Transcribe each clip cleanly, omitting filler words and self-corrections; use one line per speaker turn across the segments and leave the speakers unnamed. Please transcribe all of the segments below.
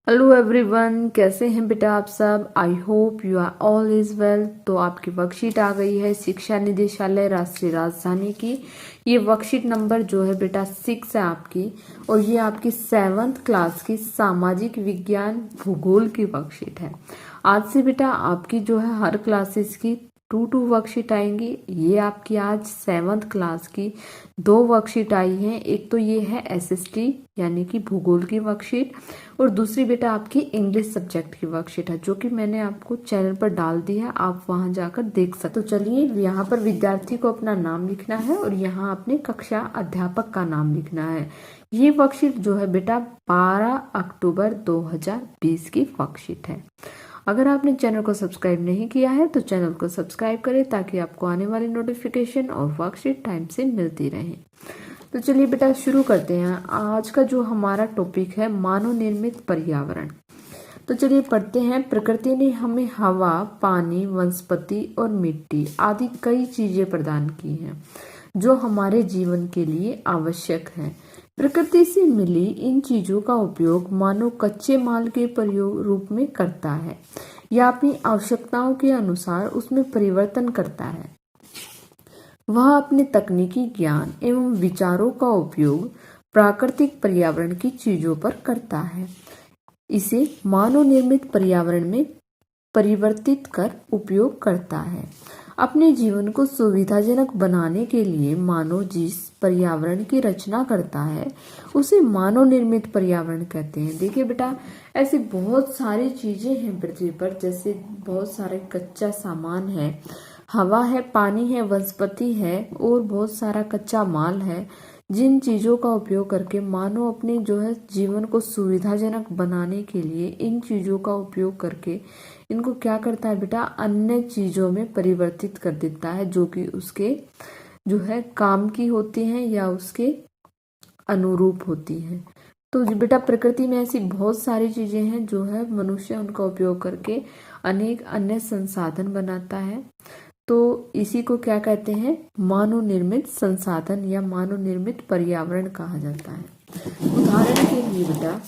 Hello everyone, कैसे हैं बेटा आप सब। I hope you are all is well. तो आपकी वर्कशीट आ गई है शिक्षा निदेशालय राष्ट्रीय राजधानी की। ये वर्कशीट नंबर जो है बेटा 6 है आपकी, और ये आपकी 7th क्लास की सामाजिक विज्ञान भूगोल की वर्कशीट है। आज से बेटा आपकी जो है हर क्लासेस की 2 वर्कशीट आएंगी। ये आपकी आज 7th क्लास की 2 वर्कशीट आई हैं। एक तो ये है एसएसटी यानी कि भूगोल की वर्कशीट, और दूसरी बेटा आपकी इंग्लिश सब्जेक्ट की वर्कशीट है, जो कि मैंने आपको चैनल पर डाल दी है, आप वहां जाकर देख सकते। तो चलिए, यहाँ पर विद्यार्थी को अपना नाम लिखना है और यहाँ अपने कक्षा अध्यापक का नाम लिखना है। ये वर्कशीट जो है बेटा 12 अक्टूबर 2020 की वर्कशीट है। अगर आपने चैनल को सब्सक्राइब नहीं किया है तो चैनल को सब्सक्राइब करें, ताकि आपको आने वाली नोटिफिकेशन और वर्कशीट टाइम से मिलती रहे। तो चलिए बेटा शुरू करते हैं। आज का जो हमारा टॉपिक है मानव निर्मित पर्यावरण। तो चलिए पढ़ते हैं। प्रकृति ने हमें हवा, पानी, वनस्पति और मिट्टी आदि कई चीजें प्रदान की हैं, जो हमारे जीवन के लिए आवश्यक हैं। प्रकृति से मिली इन चीजों का उपयोग मानव कच्चे माल के प्रयोग रूप में करता है या अपनी आवश्यकताओं के अनुसार उसमें परिवर्तन करता है। वह अपने तकनीकी ज्ञान एवं विचारों का उपयोग प्राकृतिक पर्यावरण की चीजों पर करता है। इसे मानव निर्मित पर्यावरण में परिवर्तित कर उपयोग करता है। अपने जीवन को सुविधाजनक बनाने के लिए मानव जिस पर्यावरण की रचना करता है उसे मानव निर्मित पर्यावरण कहते हैं। देखिए बेटा, ऐसी बहुत सारी चीजें हैं पृथ्वी पर, जैसे बहुत सारे कच्चा सामान है, हवा है, पानी है, वनस्पति है और बहुत सारा कच्चा माल है, जिन चीजों का उपयोग करके मानव अपने जो है जीवन को सुविधाजनक बनाने के लिए इन चीजों का उपयोग करके इनको क्या करता है बेटा, अन्य चीजों में परिवर्तित कर देता है, जो कि उसके जो है काम की होती हैं या उसके अनुरूप होती हैं। तो बेटा प्रकृति में ऐसी बहुत सारी चीजें हैं जो है मनुष्य उनका उपयोग करके अनेक अन्य संसाधन बनाता है। तो इसी को क्या कहते हैं, मानव निर्मित संसाधन या मानव निर्मित पर्यावरण कहा जाता है। उदाहरण के लिए बेटा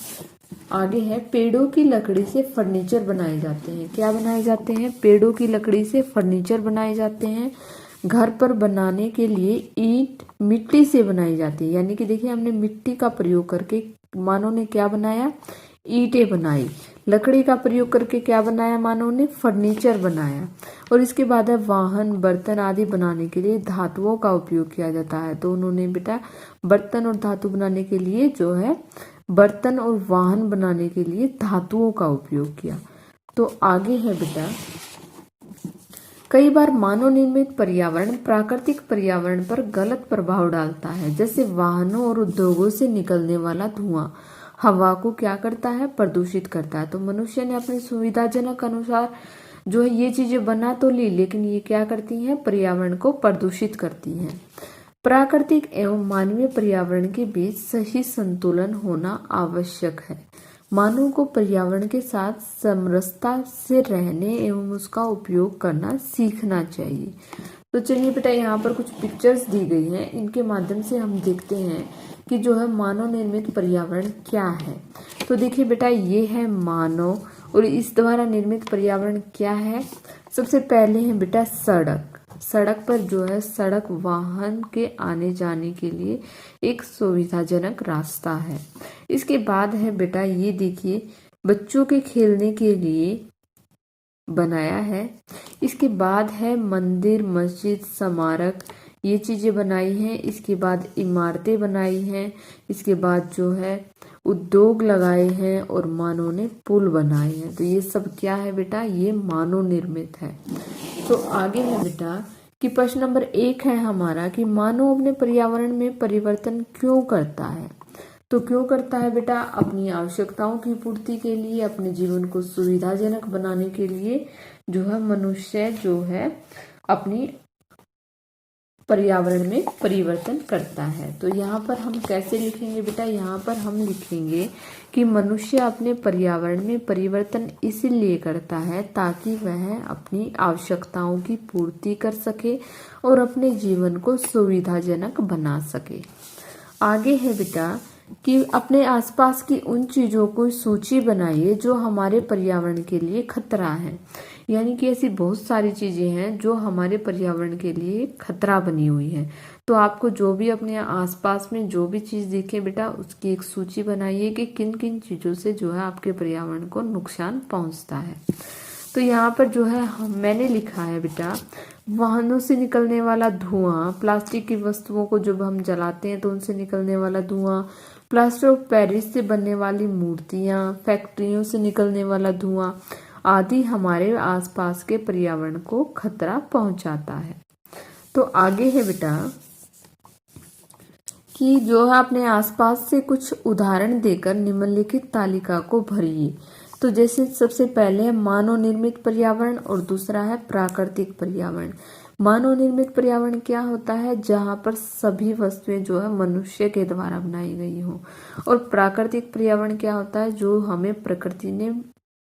आगे है, पेड़ों की लकड़ी से फर्नीचर बनाए जाते हैं। क्या बनाए जाते हैं? पेड़ों की लकड़ी से फर्नीचर बनाए जाते हैं। घर पर बनाने के लिए ईंट मिट्टी से बनाई जाती है, यानी कि देखिए हमने मिट्टी का प्रयोग करके मानव ने क्या बनाया, ईंटें बनाई। लकड़ी का प्रयोग करके क्या बनाया, मानव ने फर्नीचर बनाया। और इसके बाद है वाहन, बर्तन आदि बनाने के लिए धातुओं का उपयोग किया जाता है। तो उन्होंने बेटा बर्तन और धातु बनाने के लिए जो है बर्तन और वाहन बनाने के लिए धातुओं का उपयोग किया। तो आगे है बेटा, कई बार मानव निर्मित पर्यावरण प्राकृतिक पर्यावरण पर गलत प्रभाव डालता है। जैसे वाहनों और उद्योगों से निकलने वाला धुआं हवा को क्या करता है, प्रदूषित करता है। तो मनुष्य ने अपनी सुविधाजनक अनुसार जो है ये चीजें बना तो ली, लेकिन ये क्या करती हैं, पर्यावरण को प्रदूषित करती हैं। प्राकृतिक एवं मानवीय पर्यावरण के बीच सही संतुलन होना आवश्यक है। मानव को पर्यावरण के साथ समरसता से रहने एवं उसका उपयोग करना सीखना चाहिए। तो चलिए बेटा, यहाँ पर कुछ पिक्चर्स दी गई हैं, इनके माध्यम से हम देखते हैं कि जो है मानव निर्मित पर्यावरण क्या है। तो देखिए बेटा, ये है मानव और इस द्वारा निर्मित पर्यावरण क्या है। सबसे पहले है बेटा सड़क। सड़क पर जो है सड़क वाहन के आने जाने के लिए एक सुविधाजनक रास्ता है। इसके बाद है बेटा, ये देखिए बच्चों के खेलने के लिए बनाया है। इसके बाद है मंदिर, मस्जिद, स्मारक, ये चीजें बनाई हैं। इसके बाद इमारतें बनाई हैं। इसके बाद जो है उद्योग लगाए हैं और मानव ने पुल बनाए हैं। तो ये सब क्या है बेटा, ये मानव निर्मित है। तो आगे है बेटा कि प्रश्न नंबर 1 है हमारा कि मानव अपने पर्यावरण में परिवर्तन क्यों करता है। तो क्यों करता है बेटा, अपनी आवश्यकताओं की पूर्ति के लिए, अपने जीवन को सुविधाजनक बनाने के लिए जो है मनुष्य जो है अपनी पर्यावरण में परिवर्तन करता है। तो यहाँ पर हम कैसे लिखेंगे बेटा, यहाँ पर हम लिखेंगे कि मनुष्य अपने पर्यावरण में परिवर्तन इसलिए करता है ताकि वह अपनी आवश्यकताओं की पूर्ति कर सके और अपने जीवन को सुविधाजनक बना सके। आगे है बेटा कि अपने आसपास की उन चीज़ों को सूची बनाइए जो हमारे पर्यावरण के लिए खतरा है। यानी कि ऐसी बहुत सारी चीज़ें हैं जो हमारे पर्यावरण के लिए खतरा बनी हुई है। तो आपको जो भी अपने आसपास में जो भी चीज़ दिखे बेटा, उसकी एक सूची बनाइए कि किन किन चीज़ों से जो है आपके पर्यावरण को नुकसान पहुंचता है। तो यहाँ पर जो है मैंने लिखा है बेटा, वाहनों से निकलने वाला धुआं, प्लास्टिक की वस्तुओं को जब हम जलाते हैं तो उनसे निकलने वाला धुआं, प्लास्टर ऑफ पेरिस से बनने वाली मूर्तियां, फैक्ट्रियों से निकलने वाला धुआं आदि हमारे आसपास के पर्यावरण को खतरा पहुंचाता है। तो आगे है बेटा कि जो है अपने आसपास से कुछ उदाहरण देकर निम्नलिखित तालिका को भरिए। तो जैसे सबसे पहले है मानव निर्मित पर्यावरण और दूसरा है प्राकृतिक पर्यावरण। मानव निर्मित पर्यावरण क्या होता है? जहाँ पर सभी वस्तुएं जो है मनुष्य के द्वारा बनाई गई हो। और प्राकृतिक पर्यावरण क्या होता है? जो हमें प्रकृति ने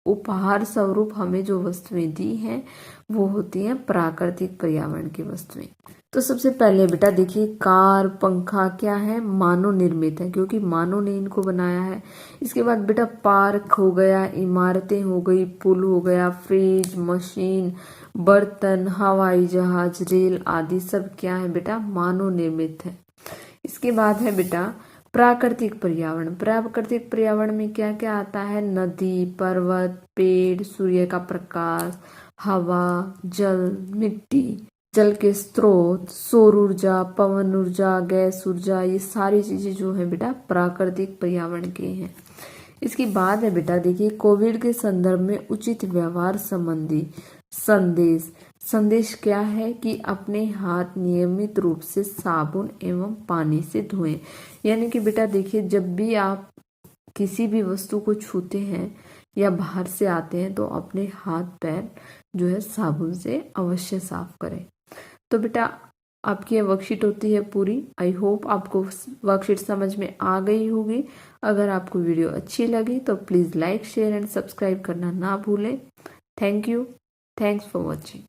उपहार स्वरूप हमें जो वस्तुएं दी हैं वो होती हैं प्राकृतिक पर्यावरण की वस्तुएं। तो सबसे पहले बेटा देखिए, कार, पंखा क्या है? मानव निर्मित है, क्योंकि मानव ने इनको बनाया है। इसके बाद बेटा पार्क हो गया, इमारतें हो गई, पुल हो गया, फ्रिज, मशीन, बर्तन, हवाई जहाज, रेल आदि सब क्या है बेटा? मानव निर्मित है। इसके बाद है बेटा प्राकृतिक पर्यावरण। प्राकृतिक पर्यावरण में क्या क्या आता है? नदी, पर्वत, पेड़, सूर्य का प्रकाश, हवा, जल, मिट्टी, जल के स्रोत, सौर ऊर्जा, पवन ऊर्जा, गैस ऊर्जा, ये सारी चीजें जो है बेटा प्राकृतिक पर्यावरण के हैं। इसके बाद है बेटा देखिए, कोविड के संदर्भ में उचित व्यवहार संबंधी संदेश। संदेश क्या है? कि अपने हाथ नियमित रूप से साबुन एवं पानी से धोएं। यानी कि बेटा देखिए, जब भी आप किसी भी वस्तु को छूते हैं या बाहर से आते हैं तो अपने हाथ पैर जो है साबुन से अवश्य साफ करें। तो बेटा आपकी ये वर्कशीट होती है पूरी। आई होप आपको वर्कशीट समझ में आ गई होगी। अगर आपको वीडियो अच्छी लगी तो please like, share and subscribe करना ना भूलें। Thank you. Thanks for watching.